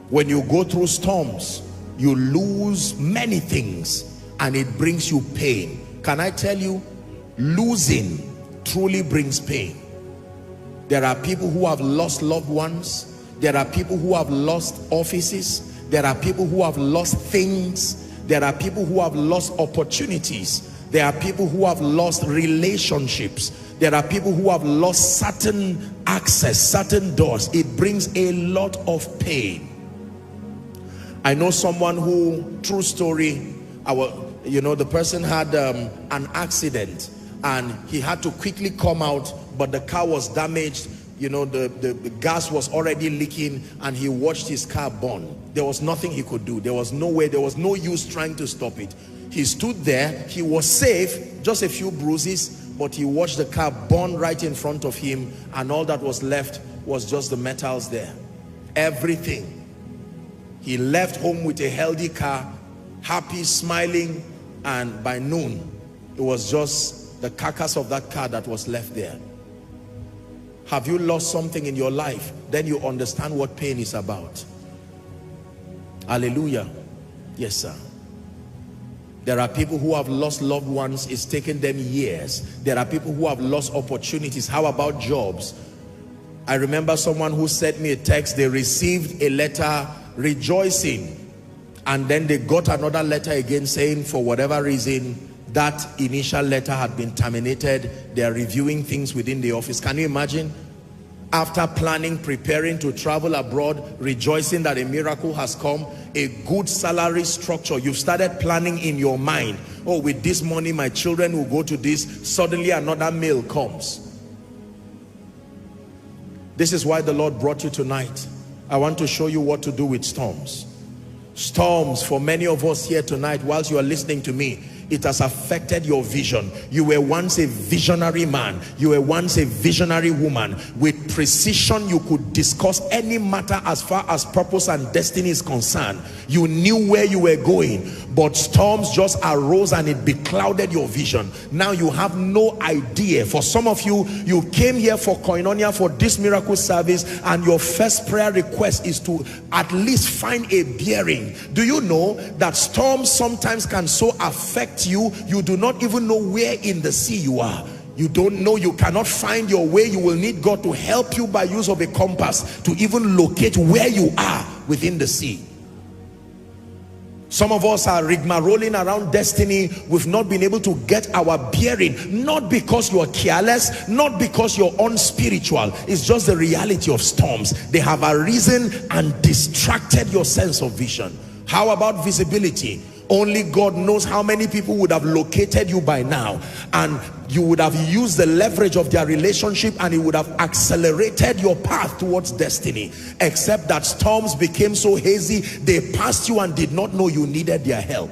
When you go through storms, you lose many things and it brings you pain. Can I tell you, losing truly brings pain. There are people who have lost loved ones. There are people who have lost offices. There are people who have lost things. There are people who have lost opportunities. There are people who have lost relationships. There are people who have lost certain access, certain doors. It brings a lot of pain. I know someone who, true story, the person had an accident and he had to quickly come out, but the car was damaged. The gas was already leaking and he watched his car burn. There was nothing he could do. There was no way, there was no use trying to stop it. He stood there, he was safe, just a few bruises, but he watched the car burn right in front of him, and all that was left was just the metals there. Everything. He left home with a healthy car, happy, smiling, and by noon, it was just the carcass of that car that was left there. Have you lost something in your life? Then you understand what pain is about. Hallelujah. Yes, sir. There are people who have lost loved ones. It's taken them years. There are people who have lost opportunities. How about jobs? I remember someone who sent me a text. They received a letter rejoicing, and then they got another letter again saying for whatever reason that initial letter had been terminated. They are reviewing things within the office. Can you imagine? After planning, preparing to travel abroad, rejoicing that a miracle has come, a good salary structure, you've started planning in your mind, oh, with this money my children will go to this. Suddenly another mail comes. This is why the Lord brought you tonight. I want to show you what to do with storms. Storms, for many of us here tonight, whilst you are listening to me, it has affected your vision. You were once a visionary man. You were once a visionary woman. With precision, you could discuss any matter as far as purpose and destiny is concerned. You knew where you were going, but storms just arose and it beclouded your vision. Now you have no idea. For some of you, you came here for Koinonia, for this miracle service, and your first prayer request is to at least find a bearing. Do you know that storms sometimes can so affect you, you do not even know where in the sea you are. You don't know, you cannot find your way. You will need God to help you by use of a compass to even locate where you are within the sea. Some of us are rigmaroling around destiny. We've not been able to get our bearing, not because you are careless, not because you're unspiritual. It's just the reality of storms. They have arisen and distracted your sense of vision. How about visibility? Only God knows how many people would have located you by now, and you would have used the leverage of their relationship and it would have accelerated your path towards destiny. Except that storms became so hazy, they passed you and did not know you needed their help.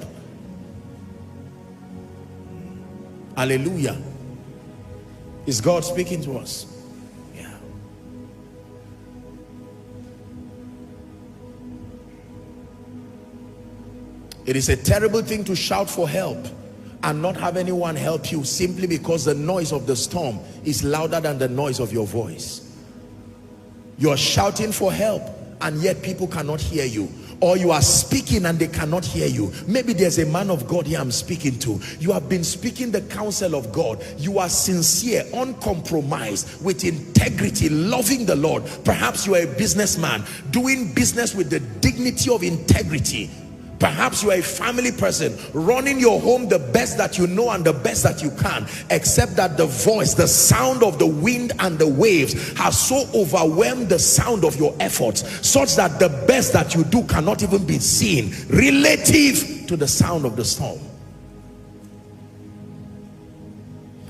Hallelujah. Is God speaking to us? Yeah. It is a terrible thing to shout for help and not have anyone help you, simply because the noise of the storm is louder than the noise of your voice. You are shouting for help and yet people cannot hear you. Or you are speaking and they cannot hear you. Maybe there's a man of God here I'm speaking to. You have been speaking the counsel of God. You are sincere, uncompromised, with integrity, loving the Lord. Perhaps you are a businessman doing business with the dignity of integrity. Perhaps you are a family person running your home the best that you know and the best that you can, except that the voice, the sound of the wind and the waves has so overwhelmed the sound of your efforts, such that the best that you do cannot even be seen relative to the sound of the storm.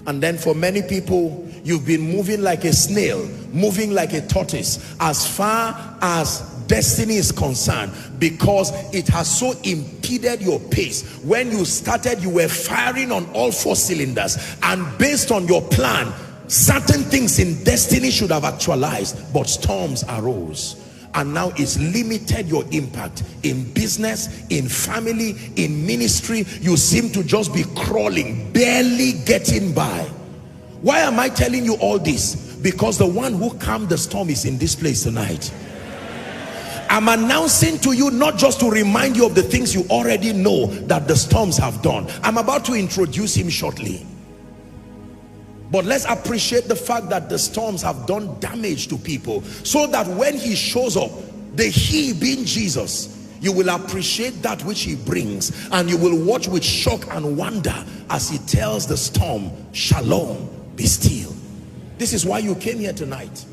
And then for many people, you've been moving like a snail, moving like a tortoise, as far as destiny is concerned, because it has so impeded your pace. When you started, you were firing on all 4 cylinders, and based on your plan, certain things in destiny should have actualized, but storms arose, and now it's limited your impact in business, in family, in ministry. You seem to just be crawling, barely getting by. Why am I telling you all this? Because the one who calmed the storm is in this place tonight. I'm announcing to you not just to remind you of the things you already know that the storms have done. I'm about to introduce him shortly. But let's appreciate the fact that the storms have done damage to people, so that when he shows up, the he being Jesus, you will appreciate that which he brings, and you will watch with shock and wonder as he tells the storm, shalom, be still. This is why you came here tonight.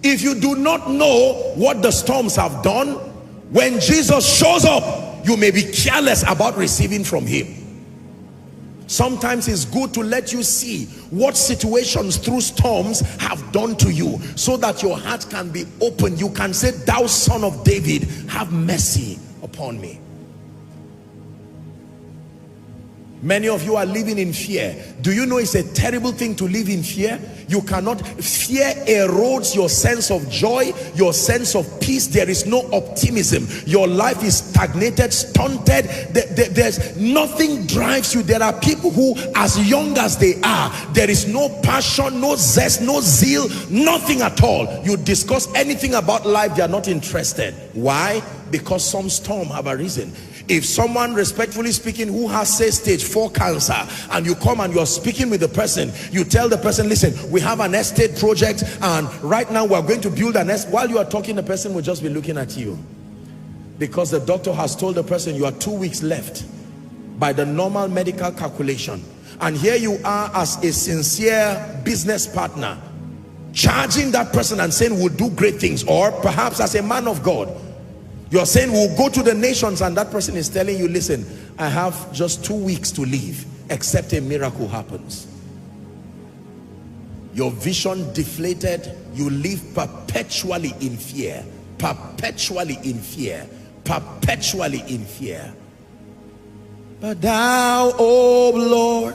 If you do not know what the storms have done, when Jesus shows up, you may be careless about receiving from him. Sometimes it's good to let you see what situations through storms have done to you, so that your heart can be open. You can say, thou son of David, have mercy upon me. Many of you are living in fear. Do you know it's a terrible thing to live in fear? You cannot. Fear erodes your sense of joy, your sense of peace. There is no optimism. Your life is stagnated, stunted. There's nothing drives you. There are people who, as young as they are, there is no passion, no zest, no zeal, nothing at all. You discuss anything about life, they are not interested. Why? Because some storm have arisen. If someone, respectfully speaking, who has, say, stage 4 cancer, and you come and you're speaking with the person, you tell the person, listen, we have an estate project, and right now we're going to build an estate. While you are talking, the person will just be looking at you, because the doctor has told the person you are 2 weeks left by the normal medical calculation. And here you are as a sincere business partner, charging that person and saying we'll do great things. Or perhaps as a man of God, you're saying we'll go to the nations, and that person is telling you, listen, I have just 2 weeks to live except a miracle happens. Your vision deflated. You live perpetually in fear, perpetually in fear, perpetually in fear. But thou, O Lord,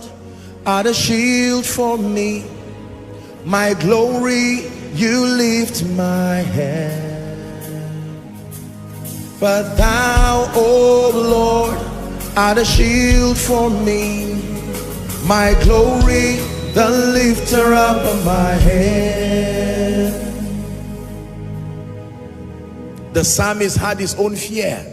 art a shield for me, my glory, you lift my head. But thou, O Lord, art a shield for me, my glory, the lifter up of my head. The psalmist had his own fear.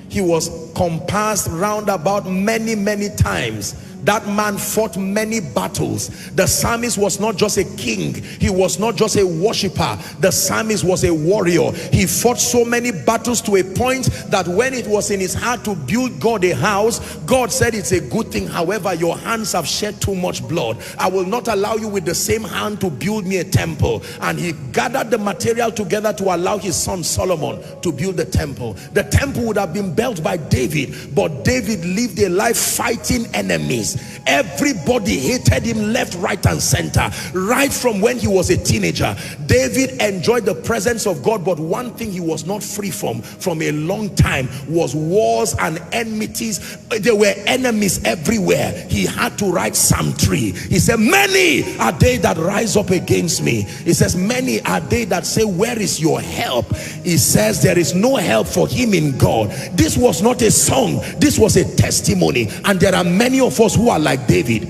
He was compassed round about many times. That man fought many battles. The psalmist was not just a king. He was not just a worshiper. The psalmist was a warrior. He fought so many battles to a point that when it was in his heart to build God a house, God said it's a good thing. However, your hands have shed too much blood. I will not allow you with the same hand to build me a temple. And he gathered the material together to allow his son Solomon to build the temple. The temple would have been built by David, but David lived a life fighting enemies. Everybody hated him left, right, and center. Right from when he was a teenager, David enjoyed the presence of God, but one thing he was not free from a long time was wars and enmities. There were enemies everywhere. He had to write Psalm 3. He said, many are they that rise up against me. He says, many are they that say, where is your help? He says, there is no help for him in God. This was not a song, this was a testimony. And there are many of us who are like David.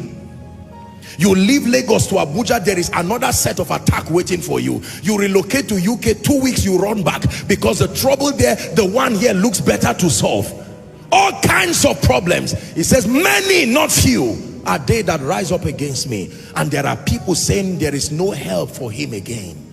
You leave Lagos to Abuja, there is another set of attack waiting for you. You relocate to UK, 2 weeks you run back because the trouble there, the one here looks better to solve. All kinds of problems. He says, many, not few, are they that rise up against me. And there are people saying there is no help for him again.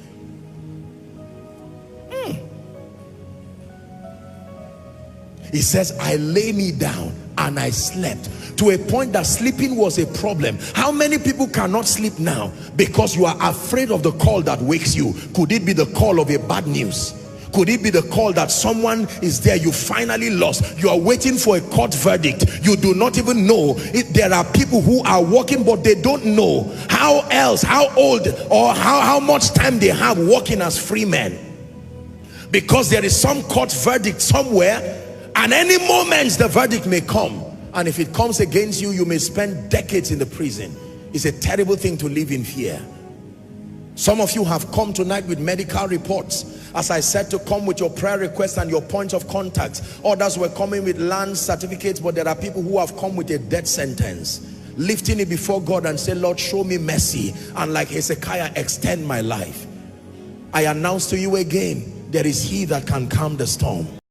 He says, I lay me down and I slept, to a point that sleeping was a problem. How many people cannot sleep now because you are afraid of the call that wakes you? Could it be the call of a bad news? Could it be the call that someone is there, you finally lost, you are waiting for a court verdict, you do not even know if there are people who are working, but they don't know how old or how much time they have working as free men, because there is some court verdict somewhere, and any moment the verdict may come, and if it comes against you, you may spend decades in the prison. It's a terrible thing to live in fear. Some of you have come tonight with medical reports. As I said, to come with your prayer requests and your points of contact. Others were coming with land certificates, but there are people who have come with a death sentence, lifting it before God and say, Lord, show me mercy, and like Hezekiah, extend my life. I announce to you again, there is he that can calm the storm.